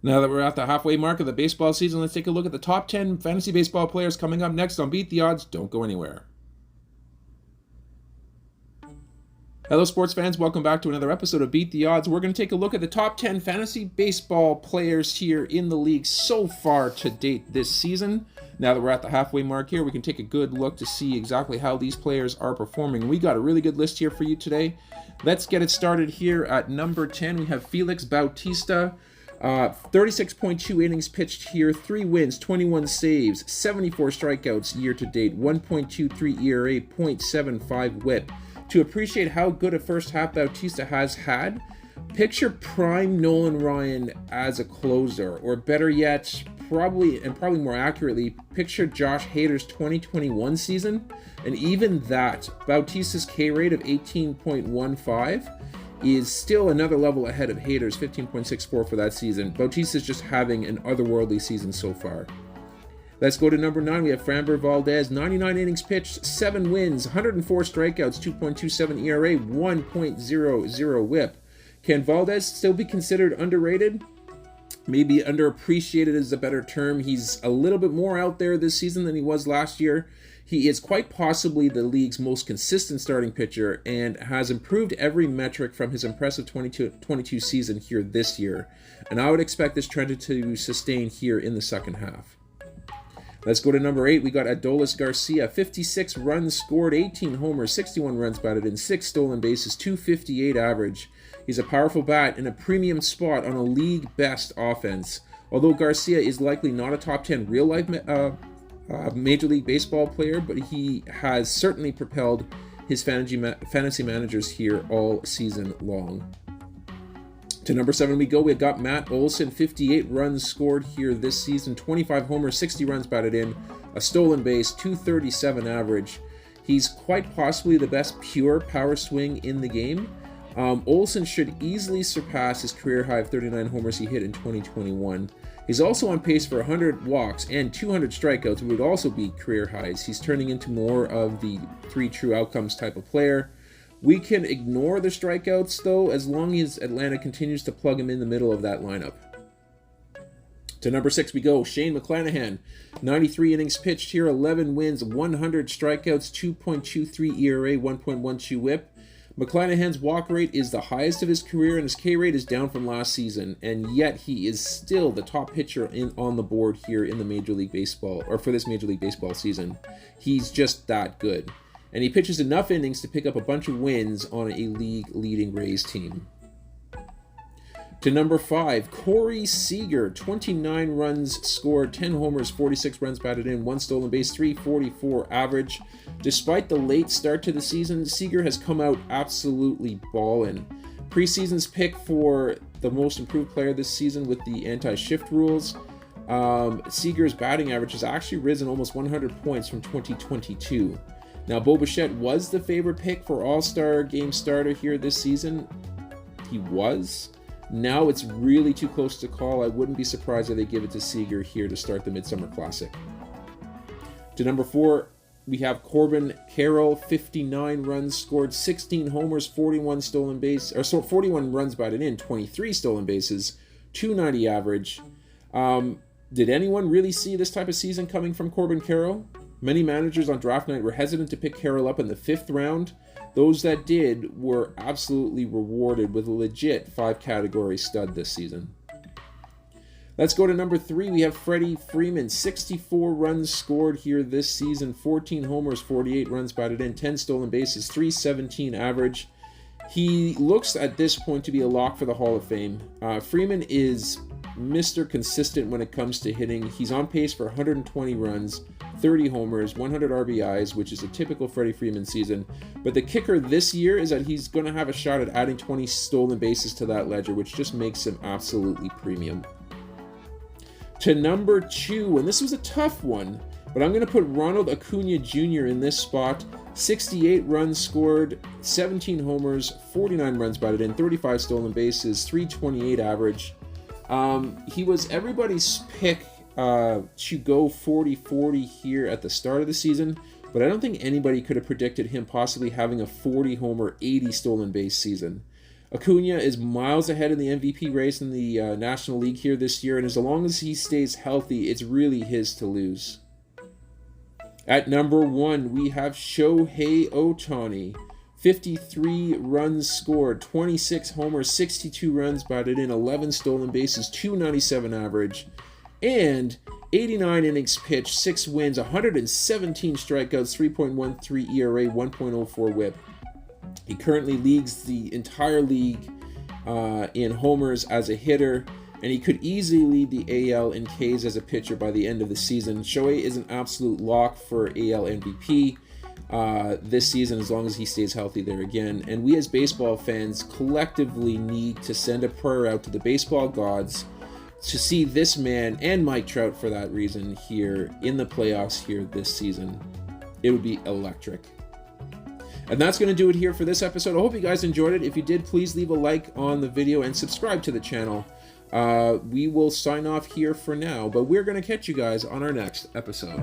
Now that we're at the halfway mark of the baseball season, let's take a look at the top 10 fantasy baseball players coming up next on Beat the Odds. Don't go anywhere. Hello, sports fans. Welcome back to another episode of Beat the Odds. We're going to take a look at the top 10 fantasy baseball players here in the league so far to date this season. Now that we're at the halfway mark here, we can take a good look to see exactly how these players are performing. We got a really good list here for you today. Let's get it started here at number 10. We have Felix Bautista. 36.2 innings pitched here, 3 wins, 21 saves, 74 strikeouts year to date, 1.23 ERA, 0.75 whip. To appreciate how good a first half Bautista has had, picture prime Nolan Ryan as a closer, or better yet, probably more accurately, picture Josh Hader's 2021 season, and even that, Bautista's K rate of 18.15 is still another level ahead of Hader's 15.64 for that season. Bautista's just having an otherworldly season so far. Let's go to number 9. We have Franberg Valdez. 99 innings pitched, 7 wins, 104 strikeouts, 2.27 ERA, 1.00 whip. Can Valdez still be considered underrated? Maybe underappreciated is a better term. He's a little bit more out there this season than he was last year. He is quite possibly the league's most consistent starting pitcher and has improved every metric from his impressive 22 season here this year. And I would expect this trend to sustain here in the second half. Let's go to number 8. We got Adonis Garcia. 56 runs scored, 18 homers, 61 runs batted in, 6 stolen bases, 258 average. He's a powerful bat in a premium spot on a league best offense. Although Garcia is likely not a top 10 real-life Major League Baseball player, but he has certainly propelled his fantasy managers here all season long. To number 7 we go. We've got Matt Olson, 58 runs scored here this season, 25 homers, 60 runs batted in, a stolen base, 237 average. He's quite possibly the best pure power swing in the game. Olson should easily surpass his career high of 39 homers he hit in 2021. He's also on pace for 100 walks and 200 strikeouts, which would also be career highs. He's turning into more of the 3 true outcomes type of player. We can ignore the strikeouts, though, as long as Atlanta continues to plug him in the middle of that lineup. To number 6 we go. Shane McClanahan. 93 innings pitched here, 11 wins, 100 strikeouts, 2.23 ERA, 1.12 whip. McClanahan's walk rate is the highest of his career, and his K rate is down from last season, and yet he is still the top pitcher on the board here in the Major League Baseball, or for this Major League Baseball season. He's just that good. And he pitches enough innings to pick up a bunch of wins on a league-leading Rays team. To number 5, Corey Seeger, 29 runs scored, 10 homers, 46 runs batted in, 1 stolen base, 344 average. Despite the late start to the season, Seeger has come out absolutely ballin'. Preseason's pick for the most improved player this season with the anti-shift rules, Seager's batting average has actually risen almost 100 points from 2022. Now, Bo Bichette was the favorite pick for All-Star Game starter here this season. He was. Now it's really too close to call. I wouldn't be surprised if they give it to Seeger here to start the Midsummer Classic. To number 4, we have Corbin Carrillo, 59 runs scored, 16 homers, 41 runs batted in, 23 stolen bases, 290 average. Did anyone really see this type of season coming from Corbin Carrillo? Many managers on draft night were hesitant to pick Carroll up in the 5th round. Those that did were absolutely rewarded with a legit 5-category stud this season. Let's go to number 3. We have Freddie Freeman, 64 runs scored here this season, 14 homers, 48 runs batted in, 10 stolen bases, 317 average. He looks at this point to be a lock for the Hall of Fame. Freeman is Mr. Consistent when it comes to hitting. He's on pace for 120 runs, 30 homers, 100 RBIs, which is a typical Freddie Freeman season. But the kicker this year is that he's going to have a shot at adding 20 stolen bases to that ledger, which just makes him absolutely premium. To number 2, and this was a tough one, but I'm going to put Ronald Acuna Jr. in this spot. 68 runs scored, 17 homers, 49 runs batted in, 35 stolen bases, 328 average. He was everybody's pick to go 40-40 here at the start of the season, but I don't think anybody could have predicted him possibly having a 40-homer, 80 stolen base season. Acuna is miles ahead in the MVP race in the National League here this year, and as long as he stays healthy, it's really his to lose. At number 1, we have Shohei Otani. 53 runs scored, 26 homers, 62 runs batted in, 11 stolen bases, 297 average, and 89 innings pitched, 6 wins, 117 strikeouts, 3.13 ERA, 1.04 whip. He currently leads the entire league in homers as a hitter, and he could easily lead the AL in Ks as a pitcher by the end of the season. Shohei is an absolute lock for AL MVP this season as long as he stays healthy there again. And we as baseball fans collectively need to send a prayer out to the baseball gods to see this man, and Mike Trout for that reason, here in the playoffs here this season. It would be electric. And that's going to do it here for this episode. I hope you guys enjoyed it. If you did, please leave a like on the video and subscribe to the channel. We will sign off here for now, but we're going to catch you guys on our next episode.